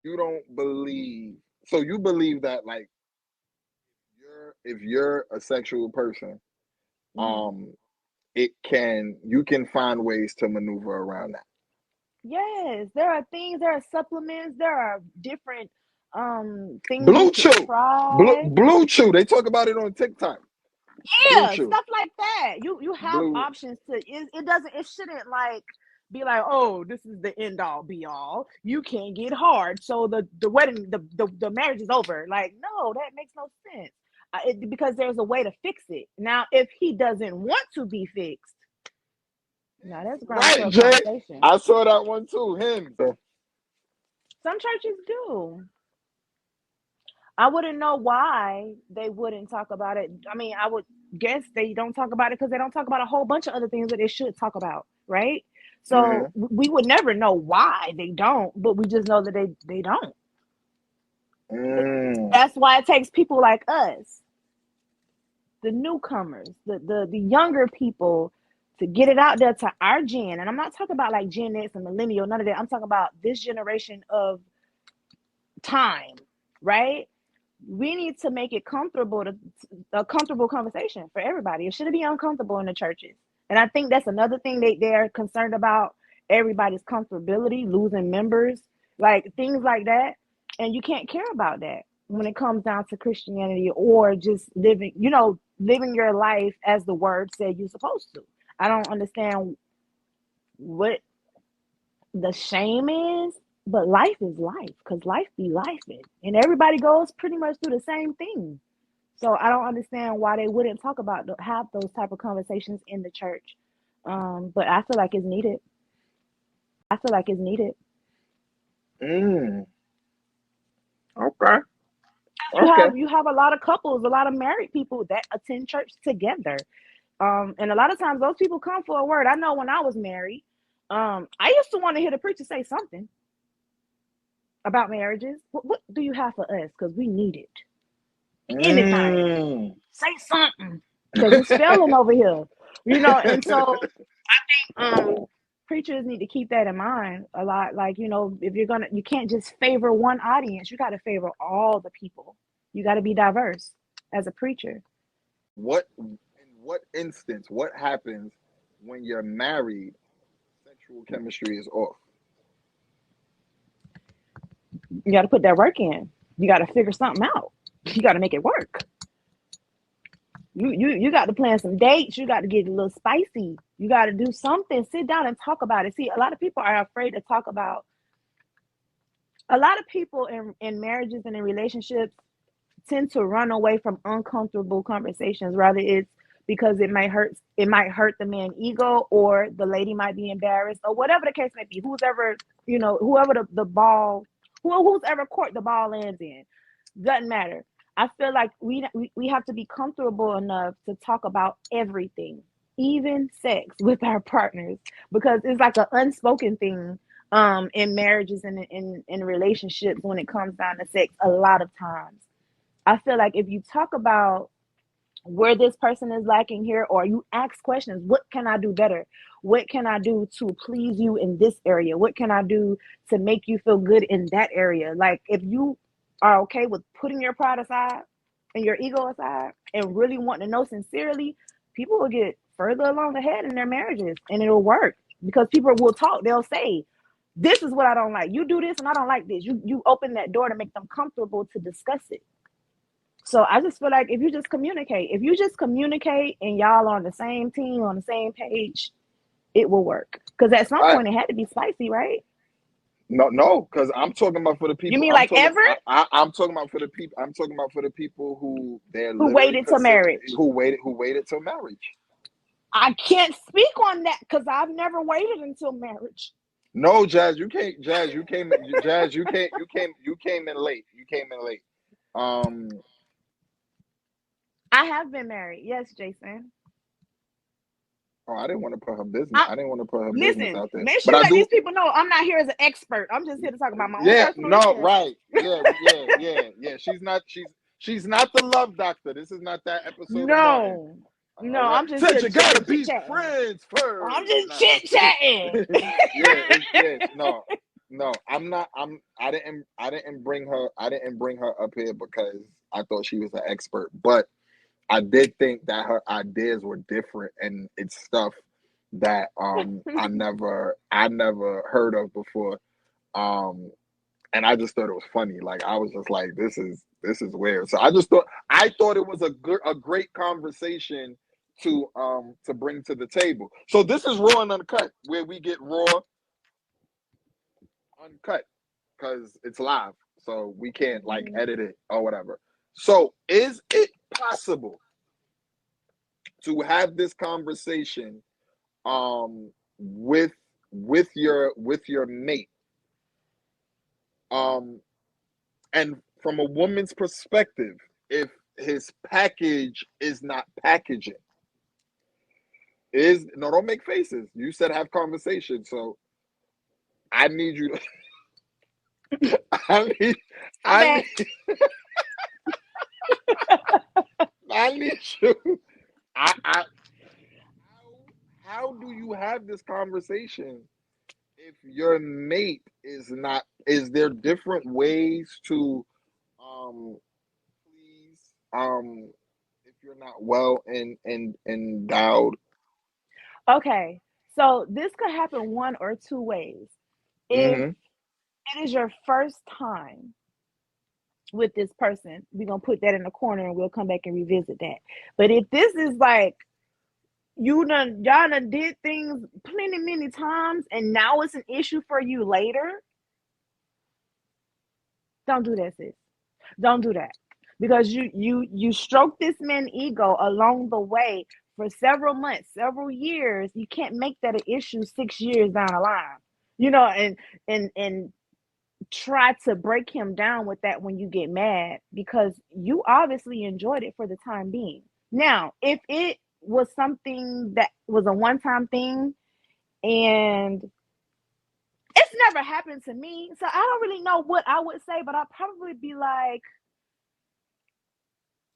you don't believe. So you believe that like if you're a sexual person, Hmm. um, you can find ways to maneuver around that. Yes, there are things, there are supplements, there are different things you Blue could Chew, try. Blue Chew. They talk about it on TikTok. Blue Yeah, Chew, stuff like that. You have Blue. options to it doesn't it shouldn't like be like, oh, this is the end all be all. You can't get hard. So the wedding the marriage is over. Like, no, that makes no sense. Because there's a way to fix it. Now, if he doesn't want to be fixed, now that's grounds for Right, a Jay. conversation. I saw that one too. Him. Some churches do. I wouldn't know why they wouldn't talk about it. I mean, I would guess they don't talk about it because they don't talk about a whole bunch of other things that they should talk about, right? So Mm-hmm. we would never know why they don't, but we just know that they don't. Mm. That's why it takes people like us, the newcomers, the younger people, to get it out there to our gen. And I'm not talking about like Gen X and millennial, none of that. I'm talking about this generation of time, right? We need to make it comfortable to a comfortable conversation for everybody. It shouldn't be uncomfortable in the churches. And I think that's another thing they're concerned about, everybody's comfortability, losing members, like things like that. And you can't care about that when it comes down to Christianity or just living, living your life as the word said you're supposed to. I don't understand what the shame is, but life is life because life be life, and everybody goes pretty much through the same thing. So I don't understand why they wouldn't talk about have those type of conversations in the church. But I feel like it's needed. I feel like it's needed. Mm. Okay. You Okay. have you have a lot of couples, a lot of married people that attend church together. And a lot of times those people come for a word. I know when I was married, I used to want to hear the preacher say something about marriages. What do you have for us? Because we need it. Anything. Mm. Say something. Because it's failing over here. And so preachers need to keep that in mind a lot. Like, if you can't just favor one audience, you got to favor all the people. You got to be diverse as a preacher. In what instance, what happens when you're married, sexual chemistry is off? You got to put that work in. You got to figure something out. You got to make it work. You got to plan some dates. You got to get a little spicy. You got to do something. Sit down and talk about it. See, a lot of people are afraid to talk about. A lot of people in marriages and in relationships tend to run away from uncomfortable conversations. Rather, it's because it might hurt the man ego, or the lady might be embarrassed, or whatever the case may be. Whoever the ball, who's ever court the ball lands in, doesn't matter. I feel like we have to be comfortable enough to talk about everything, even sex, with our partners, because it's like an unspoken thing in marriages and in relationships when it comes down to sex. A lot of times I feel like if you talk about where this person is lacking here, or you ask questions, what can I do better? What can I do to please you in this area? What can I do to make you feel good in that area? Like, if you are okay with putting your pride aside and your ego aside and really wanting to know sincerely, people will get further along ahead in their marriages, and it'll work because people will talk. They'll say, this is what I don't like. You do this and I don't like this. You open that door to make them comfortable to discuss it. So I just feel like if you just communicate and y'all on the same team, on the same page, it will work. Because at some Right. point it had to be spicy, right? No, no, because I'm talking about for the You people. mean like Everett, I'm talking about for the people. I'm talking about for the people who they're who literally waited till consider marriage? who waited till marriage. I can't speak on that because I've never waited until marriage. No, Jazz, you can't. Jazz, you came. Jazz, you can't. You came in late. You came in late. Um. I have been married. Yes, Jason. Oh, I didn't want to put her business. I I didn't want to put her business listen. out there, Make but sure I that do. these people know I'm not here as an expert. I'm just here to talk about my own Yeah. personal No. experience. Right. Yeah. Yeah. Yeah. Yeah. She's not. She's not the love doctor. This is not that episode of Martin. No, no, All right. I'm just Said here you gotta chit be chatting. friends I'm first. just Nah. chit chatting. Yeah. Yeah. No. no, I'm not. I didn't bring her up here because I thought she was an expert, but I did think that her ideas were different, and it's stuff that I never heard of before. Um, and I just thought it was funny. Like I was just like, this is weird. So I thought it was a great conversation to bring to the table. So this is Raw and Uncut, where we get raw uncut because it's live, so we can't like Mhm. edit it or whatever. So is it possible to have this conversation with your mate, um and from a woman's perspective, if his package is not packaging, is no, don't make faces, you said have conversation, so I need you to I need I'm I back. need I need you I how do you have this conversation if your mate is not, is there different ways to um please if you're not well and endowed. Okay, so this could happen one or two ways. If Mm-hmm. it is your first time with this person, we're gonna put that in the corner and we'll come back and revisit that. But if this is like y'all done did things plenty many times and now it's an issue for you later, don't do that, sis. Don't do that. Because you stroke this man's ego along the way for several months, several years. You can't make that an issue 6 years down the line. You know, and try to break him down with that when you get mad because you obviously enjoyed it for the time being. Now, if it was something that was a one-time thing and it's never happened to me, so I don't really know what I would say, but I'd probably be like,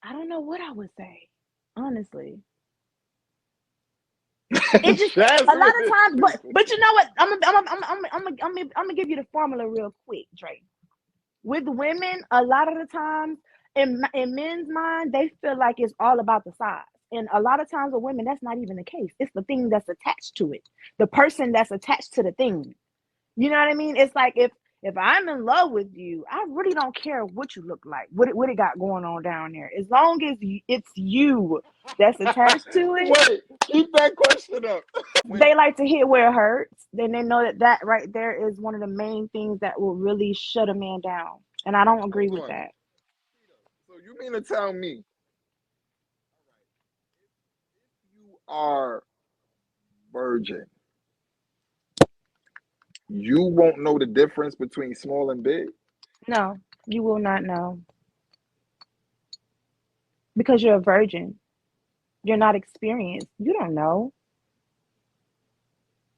I don't know what I would say, honestly. It just a lot Jasmine of is times, stupid. but you know what? I'm gonna give you the formula real quick, Dre. With women, a lot of the times, in men's mind, they feel like it's all about the size. And a lot of times with women, that's not even the case. It's the thing that's attached to it, the person that's attached to the thing. You know what I mean? It's like if I'm in love with you, I really don't care what you look like, what it got going on down there. As long as it's you that's attached to it, Wait, keep that question up. When they like to hit where it hurts. Then they know that that right there is one of the main things that will really shut a man down. And I don't agree hold with on. that. So you mean to tell me you are virgin, you won't know the difference between small and big? No, you will not know because you're a virgin. You're not experienced. You don't know.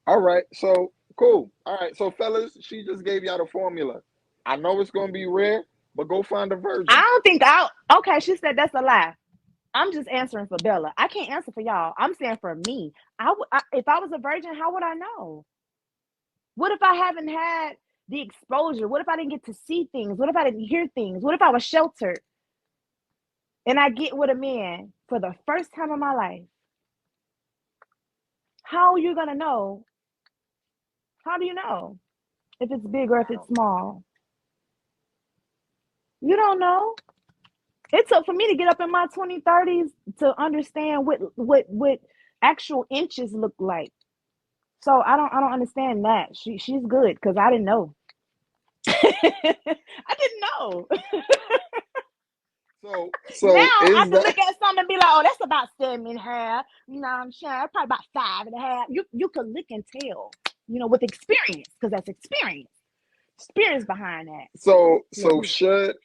All right, so cool. All right, so fellas, she just gave y'all the formula. I know it's gonna be rare, but go find a I virgin. don't think I. Okay, she said that's a lie. I'm just answering for Bella. I can't answer for y'all. I'm saying for me. If I was a virgin, how would I know? What if I haven't had the exposure? What if I didn't get to see things? What if I didn't hear things? What if I was sheltered and I get with a man for the first time in my life? How are you gonna know? How do you know if it's big or if I it's don't know. small? You don't know. It took for me to get up in my 20s, 30s to understand what actual inches look like. So I don't understand that. She's good because I didn't know. I didn't know. So Now I is can that look at something and be like, oh, that's about 7.5. You know what I'm saying? Probably about 5.5. You can look and tell, with experience, because that's experience. Experience behind that. so Yeah, should